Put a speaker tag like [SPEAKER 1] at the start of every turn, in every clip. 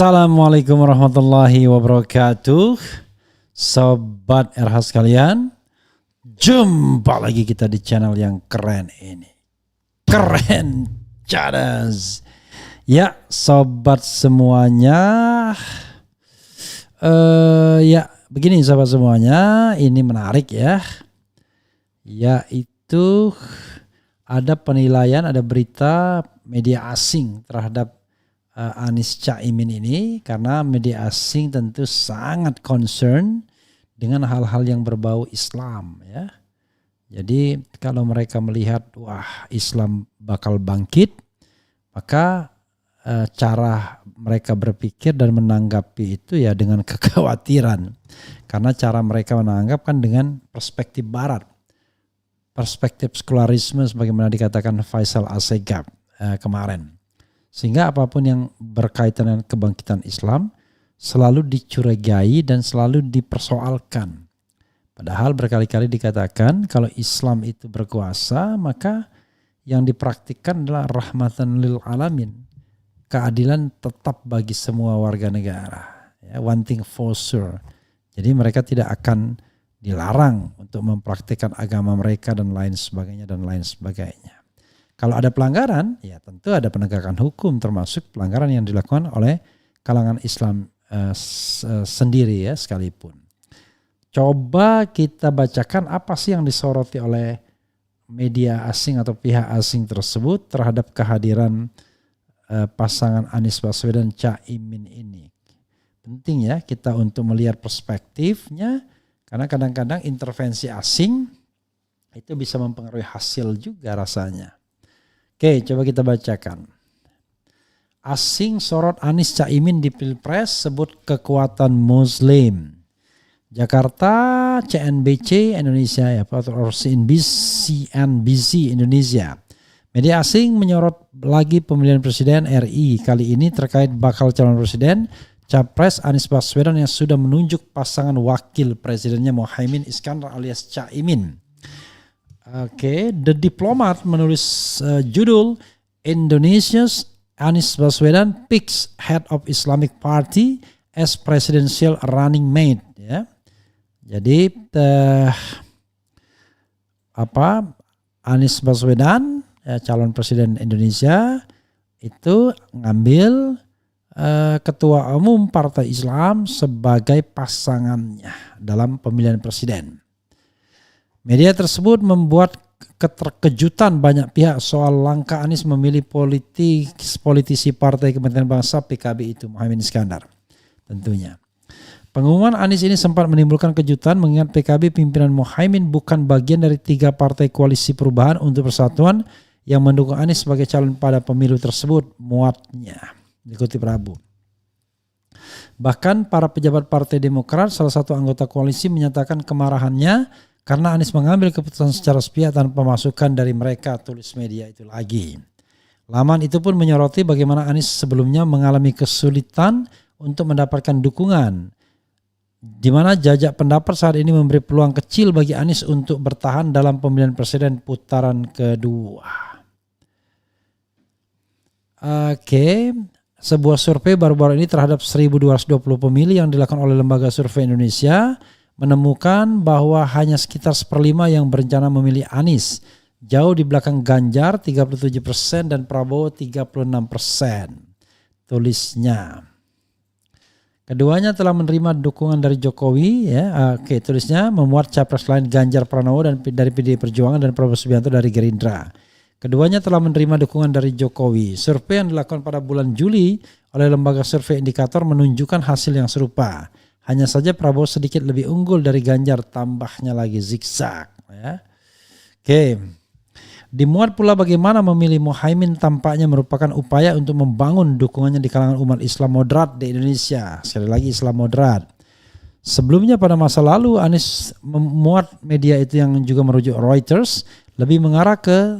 [SPEAKER 1] Assalamualaikum warahmatullahi wabarakatuh. Sobat RH sekalian, jumpa lagi kita di channel yang keren ini. Keren cadas. Ya sobat semuanya, ya begini sobat semuanya, ini menarik ya. Yaitu ada penilaian, ada berita media asing terhadap Anies Caimin ini, karena media asing tentu sangat concern dengan hal-hal yang berbau Islam ya. Jadi kalau mereka melihat wah Islam bakal bangkit, maka cara mereka berpikir dan menanggapi itu ya dengan kekhawatiran. Karena cara mereka menanggap kan dengan perspektif barat. Perspektif sekularisme sebagaimana dikatakan Faisal Assegaf kemarin. Sehingga apapun yang berkaitan dengan kebangkitan Islam selalu dicurigai dan selalu dipersoalkan. Padahal berkali-kali dikatakan kalau Islam itu berkuasa maka yang dipraktikkan adalah rahmatan lil alamin. Keadilan tetap bagi semua warga negara. Ya, one thing for sure. Jadi mereka tidak akan dilarang untuk mempraktikkan agama mereka dan lain sebagainya dan lain sebagainya. Kalau ada pelanggaran, ya tentu ada penegakan hukum termasuk pelanggaran yang dilakukan oleh kalangan Islam sendiri ya sekalipun. Coba kita bacakan apa sih yang disoroti oleh media asing atau pihak asing tersebut terhadap kehadiran pasangan Anies Baswedan Caimin ini. Penting ya kita untuk melihat perspektifnya karena kadang-kadang intervensi asing itu bisa mempengaruhi hasil juga rasanya. Oke, coba kita bacakan. Asing sorot Anies Caimin di Pilpres sebut kekuatan Muslim. Jakarta, CNBC Indonesia ya, atau CNBC Indonesia. Media asing menyorot lagi pemilihan presiden RI kali ini terkait bakal calon presiden Capres Anies Baswedan yang sudah menunjuk pasangan wakil presidennya Muhaimin Iskandar alias Caimin. Oke, The Diplomat menulis judul Indonesia's Anies Baswedan picks head of Islamic Party as presidential running mate. Ya, jadi Anies Baswedan ya, calon presiden Indonesia itu ngambil ketua umum Partai Islam sebagai pasangannya dalam pemilihan presiden. Media tersebut membuat keterkejutan banyak pihak soal langkah Anies memilih politisi Partai Kebangkitan Bangsa PKB itu Muhaimin Iskandar tentunya. Pengumuman Anies ini sempat menimbulkan kejutan mengingat PKB pimpinan Muhaimin bukan bagian dari 3 partai koalisi perubahan untuk persatuan yang mendukung Anies sebagai calon pada pemilu tersebut muatnya. Dikutip Rabu. Bahkan para pejabat Partai Demokrat salah satu anggota koalisi menyatakan kemarahannya karena Anies mengambil keputusan secara sepihak tanpa masukan dari mereka, tulis media itu lagi. Laman itu pun menyoroti bagaimana Anies sebelumnya mengalami kesulitan untuk mendapatkan dukungan, di mana jajak pendapat saat ini memberi peluang kecil bagi Anies untuk bertahan dalam pemilihan presiden putaran kedua. Oke, sebuah survei baru-baru ini terhadap 1.220 pemilih yang dilakukan oleh Lembaga Survei Indonesia menemukan bahwa hanya sekitar 1/5 yang berencana memilih Anies, jauh di belakang Ganjar 37% dan Prabowo 36%. Tulisnya. Keduanya telah menerima dukungan dari Jokowi ya. Tulisnya memuat capres lain Ganjar Pranowo dan dari PDI Perjuangan dan Prabowo Subianto dari Gerindra. Keduanya telah menerima dukungan dari Jokowi. Survei yang dilakukan pada bulan Juli oleh Lembaga Survei Indikator menunjukkan hasil yang serupa. Hanya saja Prabowo sedikit lebih unggul dari Ganjar, tambahnya lagi zigzag. Ya. Oke, dimuat pula bagaimana memilih Muhaimin tampaknya merupakan upaya untuk membangun dukungannya di kalangan umat Islam moderat di Indonesia. Sekali lagi Islam moderat. Sebelumnya pada masa lalu Anies memuat media itu yang juga merujuk Reuters lebih mengarah ke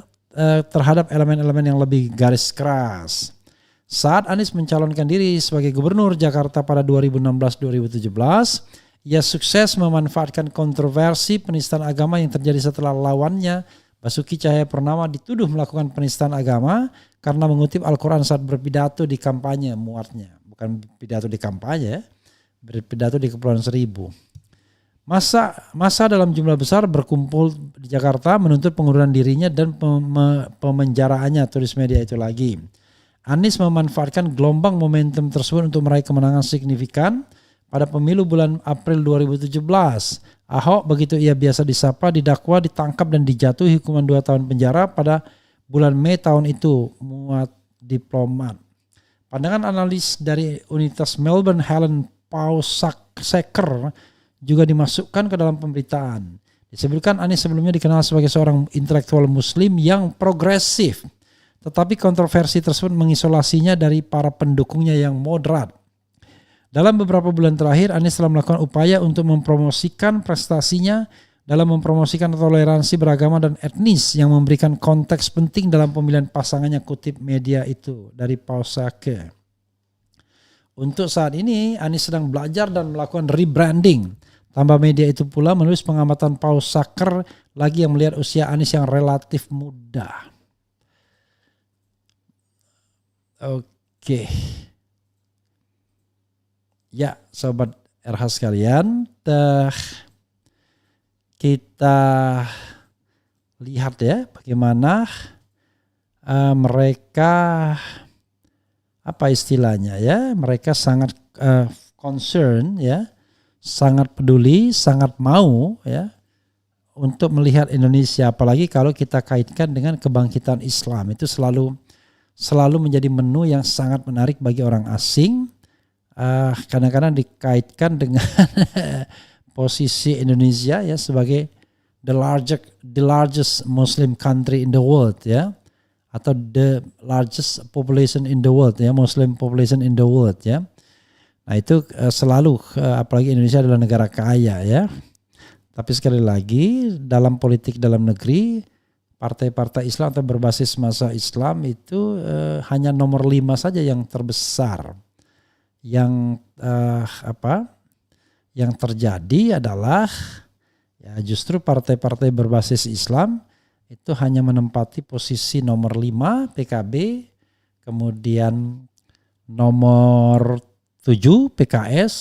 [SPEAKER 1] terhadap elemen-elemen yang lebih garis keras. Saat Anies mencalonkan diri sebagai gubernur Jakarta pada 2016-2017, ia sukses memanfaatkan kontroversi penistaan agama yang terjadi setelah lawannya Basuki Cahayapurnama dituduh melakukan penistaan agama karena mengutip Al-Quran saat berpidato di kampanye muatnya. bukan pidato di kampanye, berpidato di Kepulauan Seribu. Masa dalam jumlah besar berkumpul di Jakarta menuntut pengunduran dirinya dan pemenjaraannya, tulis media itu lagi. Anies memanfaatkan gelombang momentum tersebut untuk meraih kemenangan signifikan pada pemilu bulan April 2017. Ahok, begitu ia biasa disapa, didakwa, ditangkap dan dijatuhi hukuman 2 tahun penjara pada bulan Mei tahun itu, muat diplomat. Pandangan analis dari Universitas Melbourne Helen Pausacker juga dimasukkan ke dalam pemberitaan. Disebutkan Anies sebelumnya dikenal sebagai seorang intelektual muslim yang progresif. Tetapi kontroversi tersebut mengisolasinya dari para pendukungnya yang moderat. Dalam beberapa bulan terakhir, Anies telah melakukan upaya untuk mempromosikan prestasinya dalam mempromosikan toleransi beragama dan etnis yang memberikan konteks penting dalam pemilihan pasangannya, kutip media itu dari Pausacker. Untuk saat ini, Anies sedang belajar dan melakukan rebranding. Tambah media itu pula menulis pengamatan Pausacker lagi yang melihat usia Anies yang relatif muda. Oke. Ya, sobat RH sekalian, kita lihat ya bagaimana mereka, apa istilahnya ya, mereka sangat concern ya, sangat peduli, sangat mau ya untuk melihat Indonesia, apalagi kalau kita kaitkan dengan kebangkitan Islam. Itu selalu menjadi menu yang sangat menarik bagi orang asing. Kadang-kadang dikaitkan dengan posisi Indonesia ya sebagai the largest Muslim country in the world ya, atau the largest population in the world ya, Muslim population in the world ya. Nah itu selalu, apalagi Indonesia adalah negara kaya ya. Tapi sekali lagi dalam politik dalam negeri, partai-partai Islam atau berbasis massa Islam itu hanya nomor 5 saja yang terbesar. Yang yang terjadi adalah ya justru partai-partai berbasis Islam itu hanya menempati posisi nomor 5 PKB, kemudian nomor 7 PKS,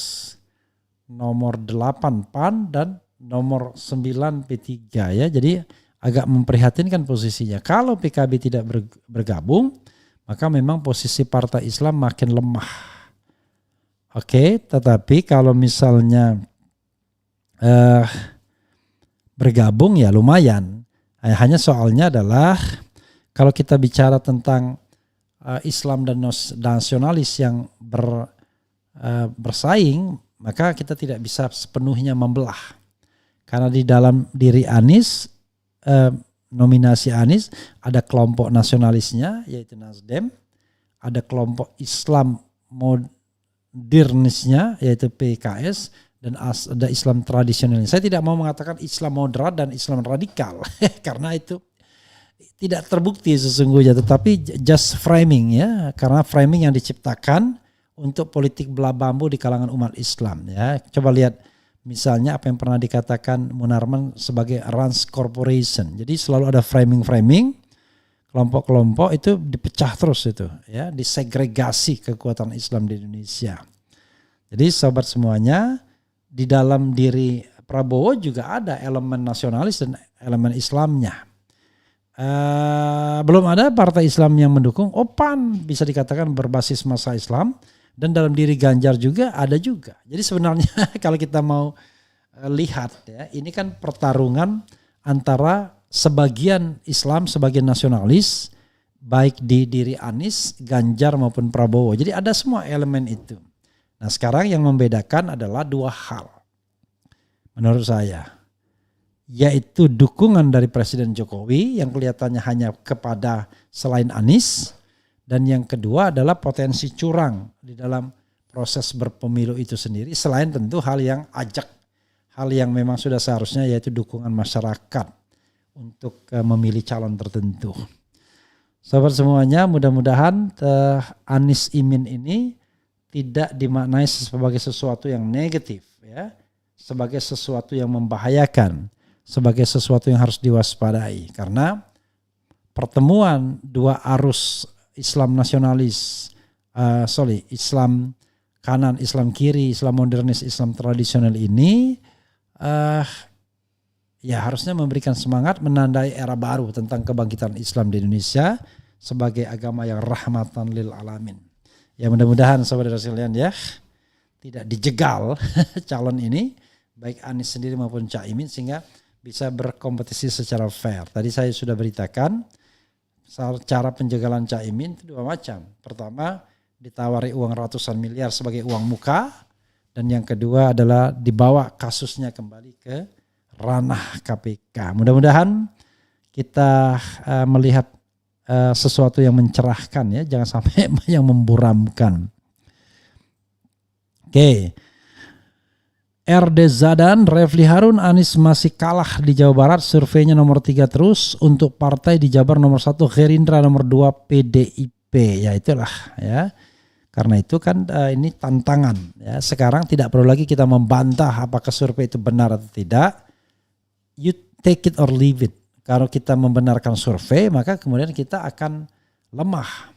[SPEAKER 1] nomor 8 PAN dan nomor 9 P3 ya. Jadi agak memprihatinkan posisinya. Kalau PKB tidak bergabung, maka memang posisi partai Islam makin lemah. Oke, tetapi kalau misalnya bergabung ya lumayan. Hanya soalnya adalah kalau kita bicara tentang Islam dan nasionalis yang bersaing, maka kita tidak bisa sepenuhnya membelah. Karena di dalam diri Anies, nominasi Anies, ada kelompok nasionalisnya yaitu Nasdem, ada kelompok Islam modernisnya yaitu PKS, dan ada Islam tradisional. Saya tidak mau mengatakan Islam moderat dan Islam radikal karena itu tidak terbukti sesungguhnya, tetapi just framing ya, karena framing yang diciptakan untuk politik belah bambu di kalangan umat Islam ya. Coba lihat misalnya apa yang pernah dikatakan Munarman sebagai Rans Corporation. Jadi selalu ada framing, kelompok-kelompok itu dipecah terus itu ya, disegregasi kekuatan Islam di Indonesia. Jadi sobat semuanya, di dalam diri Prabowo juga ada elemen nasionalis dan elemen Islamnya. Belum ada partai Islam yang mendukung. PAN bisa dikatakan berbasis massa Islam, dan dalam diri Ganjar juga ada juga. Jadi sebenarnya kalau kita mau lihat ya, ini kan pertarungan antara sebagian Islam, sebagian nasionalis, baik di diri Anies, Ganjar maupun Prabowo. Jadi ada semua elemen itu. Nah sekarang yang membedakan adalah 2 hal menurut saya, yaitu dukungan dari Presiden Jokowi yang kelihatannya hanya kepada selain Anies, dan yang kedua adalah potensi curang di dalam proses berpemilu itu sendiri, selain tentu hal yang ajak, hal yang memang sudah seharusnya, yaitu dukungan masyarakat untuk memilih calon tertentu. Sahabat semuanya, mudah-mudahan Anies Imin ini tidak dimaknai sebagai sesuatu yang negatif ya, sebagai sesuatu yang membahayakan, sebagai sesuatu yang harus diwaspadai, karena pertemuan 2 arus Islam nasionalis, Islam kanan, Islam kiri, Islam modernis, Islam tradisional ini ya harusnya memberikan semangat menandai era baru tentang kebangkitan Islam di Indonesia sebagai agama yang rahmatan lil alamin. Ya mudah-mudahan saudara sekalian ya tidak dijegal calon ini baik Anies sendiri maupun Caimin sehingga bisa berkompetisi secara fair. Tadi saya sudah beritakan cara penjagalan Caimin itu dua macam. Pertama, ditawari uang ratusan miliar sebagai uang muka, dan yang kedua adalah dibawa kasusnya kembali ke ranah KPK. Mudah-mudahan kita melihat sesuatu yang mencerahkan ya, jangan sampai yang memburamkan. Oke. RD Zadan, Refli Harun, Anies masih kalah di Jawa Barat, surveinya nomor 3 terus, untuk partai di Jabar nomor 1 Gerindra, nomor 2 PDIP, ya itulah ya. Karena itu kan ini tantangan ya. Sekarang tidak perlu lagi kita membantah apakah survei itu benar atau tidak. You take it or leave it. Kalau kita membenarkan survei maka kemudian kita akan lemah.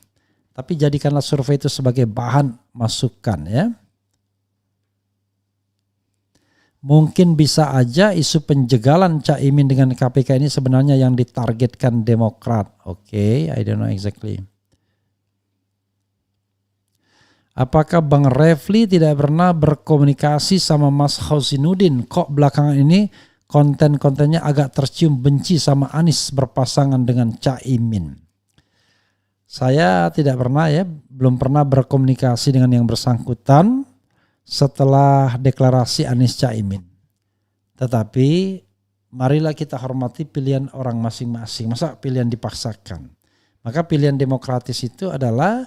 [SPEAKER 1] Tapi jadikanlah survei itu sebagai bahan masukan ya. Mungkin bisa aja isu penjegalan Caimin dengan KPK ini sebenarnya yang ditargetkan Demokrat. Oke, I don't know exactly. Apakah Bang Refli tidak pernah berkomunikasi sama Mas Hosinuddin? Kok belakangan ini konten-kontennya agak tercium benci sama Anies berpasangan dengan Caimin? Saya tidak pernah ya, belum pernah berkomunikasi dengan yang bersangkutan setelah deklarasi Anies Caimin. Tetapi marilah kita hormati pilihan orang masing-masing. Masa pilihan dipaksakan? Maka pilihan demokratis itu adalah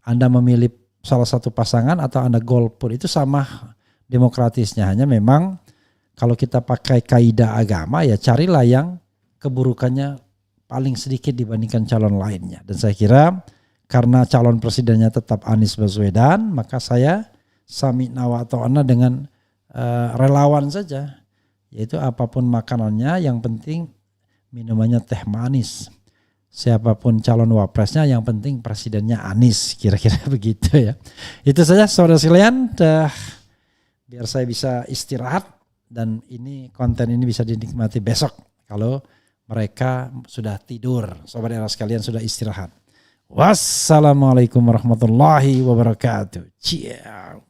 [SPEAKER 1] Anda memilih salah satu pasangan atau Anda golput, itu sama demokratisnya. Hanya memang kalau kita pakai kaidah agama ya carilah yang keburukannya paling sedikit dibandingkan calon lainnya. Dan saya kira karena calon presidennya tetap Anies Baswedan, maka saya sami nawa ta'ana dengan relawan saja, yaitu apapun makanannya yang penting minumannya teh manis. Siapapun calon wapresnya yang penting presidennya Anies, kira-kira begitu ya. Itu saja saudara sekalian, biar saya bisa istirahat dan ini konten ini bisa dinikmati besok kalau mereka sudah tidur, saudara sekalian sudah istirahat. Wassalamualaikum warahmatullahi wabarakatuh. Ciao.